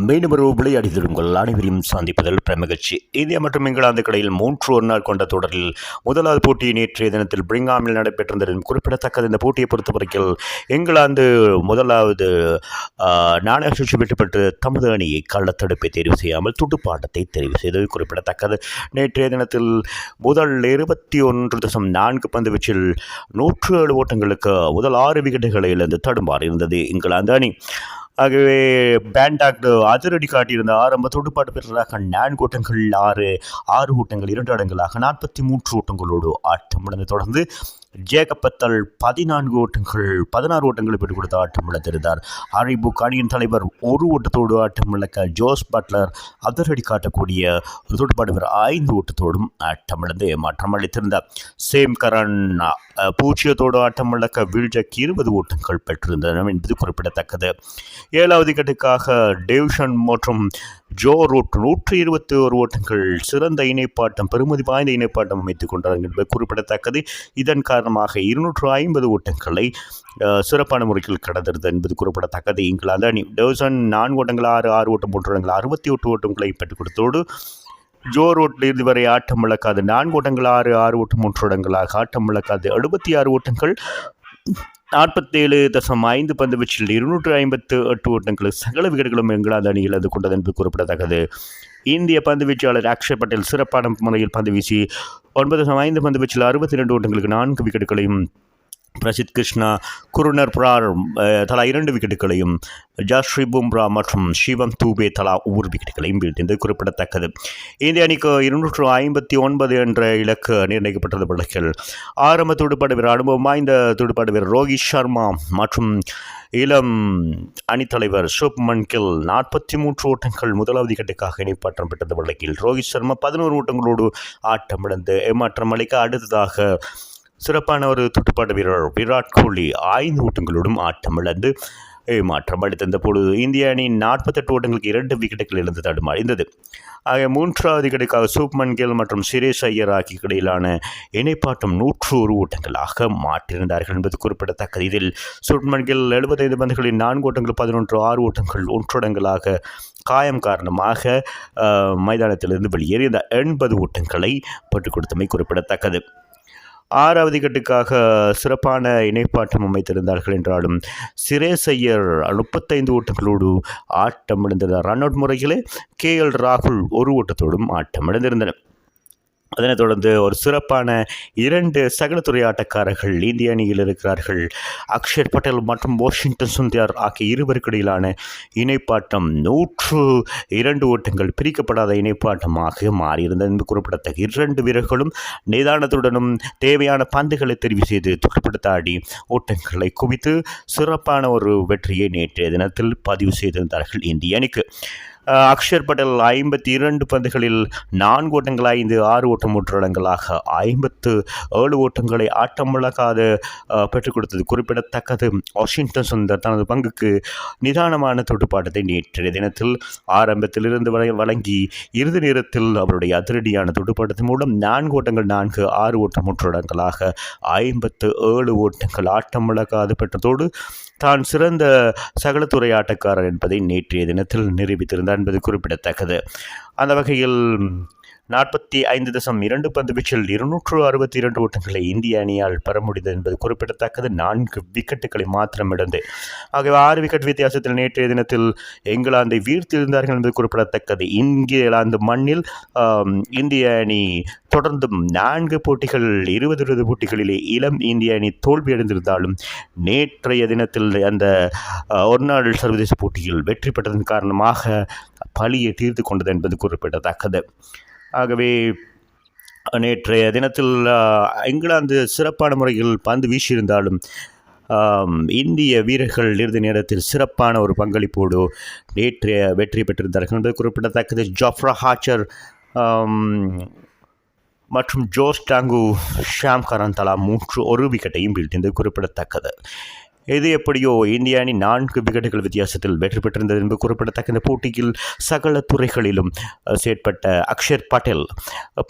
மீண்டும் ஒரு விளையாடி உங்கள் அனைவரையும் சந்திப்பதில் பிரமகிழ்ச்சி. இந்தியா மற்றும் இங்கிலாந்து இடையில் 3 ஒரு நாள் கொண்ட தொடரில் முதலாவது போட்டி நேற்றைய தினத்தில் பிரிங்காமில் நடைபெற்றிருந்தது குறிப்பிடத்தக்கது. இந்த போட்டியை பொறுத்தவரையில் இங்கிலாந்து முதலாவது நாணய சுழற்சி வெற்றி பெற்று தமது அணியை கள்ளத்தடுப்பை தேர்வு செய்யாமல் துடுப்பாட்டத்தை தெரிவு செய்தது குறிப்பிடத்தக்கது. நேற்றைய தினத்தில் முதல் 21.4 பந்து வீச்சில் 107 ஓட்டங்களுக்கு முதல் 6 விக்கெட்டுகளை இழந்து தடுமாறி இருந்தது இங்கிலாந்து அணி. ஆகவே பேண்டாக் அதிரடி காட்டியிருந்த ஆரம்ப துடுப்பாட்டு வீரராக 4 ஓட்டங்கள் 6 ஓட்டங்கள் 2 அடங்கலாக 43 ஓட்டங்களோடு ஆட்டமிழந்து தொடர்ந்து ஜேக்கப் பத்தல் 16 ஓட்டங்களை பெற்றுக் கொடுத்த ஆட்டமிழந்திருந்தார். ஹாரிபுக் அணியின் தலைவர் 1 ஓட்டத்தோடு ஆட்டமிழக்க ஜோஸ் பட்லர் அதிரடி காட்டக்கூடிய துடுப்பாட்டு வீரர் 5 ஓட்டத்தோடும் ஆட்டமிழந்து ஏமாற்றம் அளித்திருந்தார். சேம் கரன் 0 ஆட்டமிழக்க வில்ஜக் 20 ஓட்டங்கள் பெற்றிருந்தனர் என்பது குறிப்பிடத்தக்கது. 7வது விக்கெட்டுக்காக டேவ்ஷன் மற்றும் ஜோ ரூட் 121 ஓட்டங்கள் சிறந்த இணைப்பாட்டம் பெருமதி வாய்ந்த இணைப்பாட்டம் அமைத்துக் கொண்டார்கள் என்பது குறிப்பிடத்தக்கது. இதன் காரணமாக 250 ஓட்டங்களை சிறப்பான முறையில் கடந்தது என்பது குறிப்பிடத்தக்கது. இங்கிலாந்து அணி டேவ்சன் 4 ஓட்டங்கள் 6 ஓட்டம் 3 ஓட்டங்கள் 68 ஓட்டங்களை பெற்றுக் கொடுத்தோடு ஜோ ரூட் இதுவரை ஆட்டம் இழக்காது 4 ஓட்டங்கள் 6 ஓட்டம் 3 ஓட்டங்களாக ஆட்டம் இழக்காது 76 ஓட்டங்கள் 47.5 பந்து வீச்சில் 258 ஓட்டங்கள் சகல விக்கெட்டுகளும் இங்கிலாந்து அணி இழந்து கொண்டது என்பது குறிப்பிடத்தக்கது. இந்திய பந்து வீச்சாளர் அக்ஷர் பட்டேல் சிறப்பான முறையில் பந்து வீசி 9.5 பந்து வீச்சில் 62 ஓட்டங்களுக்கு 4 விக்கெட்டுகளையும், பிரசித் கிருஷ்ணா, குருணர் பிரார் தலா 2 விக்கெட்டுகளையும், ஜாஸ்ரீ பும்ரா மற்றும் சிவம் தூபே தலா 1 விக்கெட்டுகளையும் வீழ்த்தியது குறிப்பிடத்தக்கது. இந்திய அணிக்கு 259 என்ற இலக்கு நிர்ணயிக்கப்பட்டது. வழக்கில் ஆரம்ப துடுப்பாட்டு வீரர் அனுபவம் வாய்ந்த துடுப்பாட்டு வீரர் ரோஹித் சர்மா மற்றும் இளம் அணித்தலைவர் சுப்மன் கில் 43 ஓட்டங்கள் முதலாவது விக்கெட்டுக்காக இணைப்பாற்றம் பெற்றது. வழக்கில் ரோஹித் சர்மா 11 ஓட்டங்களோடு ஆட்டமிழந்து ஏமாற்றம் அளிக்க அடுத்ததாக சிறப்பான ஒரு துடுப்பாட்ட வீரர் விராட் கோலி 5 ஓட்டங்களோடும் ஆட்டமிழந்து ஏமாற்றம் அளித்திருந்த பொழுது இந்திய அணி 48 ஓட்டங்களுக்கு 2 விக்கெட்டுகள் இழந்து தடுமாறிந்தது. ஆக 3வது விக்கெட்டுக்காக சுப்மன் கில் மற்றும் சுரேஷ் ஐயர் ஆகிய இடையிலான இணைப்பாட்டம் 101 ஓட்டங்களாக மாற்றியிருந்தார்கள் என்பது குறிப்பிடத்தக்கது. இதில் சுப்மன் கில் 75 பந்துகளில் 4 ஓட்டங்கள் 11 6 ஓட்டங்கள் 1 ஓட்டங்களாக காயம் காரணமாக மைதானத்திலிருந்து வெளியேறிய 80 ஓட்டங்களை பெற்றுக் கொடுத்தமை குறிப்பிடத்தக்கது. 6வது விக்கெட்டுக்காக சிறப்பான இணைப்பாட்டம் அமைத்திருந்தார்கள் என்றாலும் சுரேஷ் ஐயர் 35 ஓட்டங்களோடு ஆட்டமிழந்திருந்தார். ரன் அவுட் முறையிலே KL ராகுல் 1 ஓட்டத்தோடும் ஆட்டமிழந்திருந்தனர். அதனைத் தொடர்ந்து ஒரு சிறப்பான 2 சகலத்துறை ஆட்டக்காரர்கள் இந்திய அணியில் இருக்கிறார்கள். அக்ஷர் பட்டேல் மற்றும் வாஷிங்டன் சுந்தர் ஆகிய இருவருக்கு இடையிலான இணைப்பாட்டம் 102 ஓட்டங்கள் பிரிக்கப்படாத இணைப்பாட்டமாக மாறியிருந்தது என்று குறிப்பிடத்தக்க 2 வீரர்களும் நிதானத்துடனும் தேவையான பந்துகளை தெரிவு செய்து துடுப்படுத்தாடி ஓட்டங்களை குவித்து சிறப்பான ஒரு வெற்றியை நேற்றைய தினத்தில் பதிவு செய்திருந்தார்கள் இந்திய அணிக்கு. அக்ஷர் பட்டேல் 52 பந்துகளில் 4 ஓட்டங்கள் 5 6 ஓட்டம் 1 இடங்களாக 57 ஓட்டங்களை ஆட்டமிழக்காத பெற்றுக் கொடுத்தது குறிப்பிடத்தக்கது. வாஷிங்டன் சுந்தர் தனது பங்குக்கு நிதானமான துடுப்பாட்டத்தை நேற்றைய தினத்தில் ஆரம்பத்திலிருந்து வழங்கி இறுதி நேரத்தில் அவருடைய அதிரடியான துடுப்பாட்டத்தின் மூலம் 4 ஓட்டங்கள் 4 6 ஓட்டம் 1 இடங்களாக 57 ஓட்டங்கள் ஆட்டமிழக்காது பெற்றதோடு தான் சிறந்த சகலத்துறை ஆட்டக்காரர் என்பதை நேற்றைய தினத்தில் நிரூபித்திருந்தார் என்பது குறிப்பிடத்தக்கது. அந்த வகையில் 45.2 பந்து வீச்சில் 262 ஓட்டங்களை இந்திய அணியால் பெற முடிந்தது என்பது குறிப்பிடத்தக்கது. 4 விக்கெட்டுகளை மாத்திரம் இழந்து ஆகவே 6 விக்கெட் வித்தியாசத்தில் நேற்றைய தினத்தில் இங்கிலாந்தை வீழ்த்தியிருந்தார்கள் என்பது குறிப்பிடத்தக்கது. இங்கிலாந்து மண்ணில் இந்திய அணி தொடர்ந்து 4 போட்டிகள் 20 போட்டிகளிலே இளம் இந்திய அணி தோல்வியடைந்திருந்தாலும் நேற்றைய தினத்தில் அந்த ஒருநாள் சர்வதேச போட்டியில் வெற்றி பெற்றதன் காரணமாக பழியை தீர்த்து கொண்டது என்பது குறிப்பிடத்தக்கது. ஆகவே நேற்றைய தினத்தில் இங்கிலாந்து சிறப்பான முறையில் பந்து வீசியிருந்தாலும் இந்திய வீரர்கள் இறுதி நேரத்தில் சிறப்பான ஒரு பங்களிப்போடு நேற்றைய வெற்றி பெற்றிருந்தார்கள் என்பது குறிப்பிடத்தக்கது. ஜாஃப்ரா ஆர்ச்சர் மற்றும் ஜோஸ் டாங்கு ஷாம் கரன் தலா 1 விக்கெட்டையும் வீழ்த்தியது குறிப்பிடத்தக்கது. எது எப்படியோ இந்திய அணி 4 விக்கெட்டுகள் வித்தியாசத்தில் வெற்றி பெற்றிருந்தது என்பது குறிப்பிடத்தக்க. இந்த போட்டியில் சகல துறைகளிலும் செயற்பட்ட அக்ஷர் பட்டேல்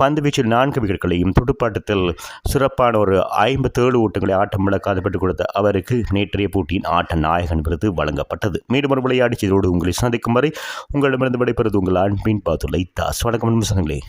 பந்துவீச்சில் 4 விக்கெட்டுகளையும் துடுப்பாட்டத்தில் சிறப்பான ஒரு 57 ஓட்டங்களை ஆட்டம் விளக்காது பெற்றுக் கொடுத்த அவருக்கு நேற்றைய போட்டியின் ஆட்ட நாயகன் விருது வழங்கப்பட்டது. மீண்டும் ஒரு விளையாட்டு செய்தியோடு உங்களை சந்திக்கும் வரை உங்களிடமிருந்து விடைபெறுவது உங்கள் அன்பின் பாதுலை தாஸ். வணக்கம் சகங்களே.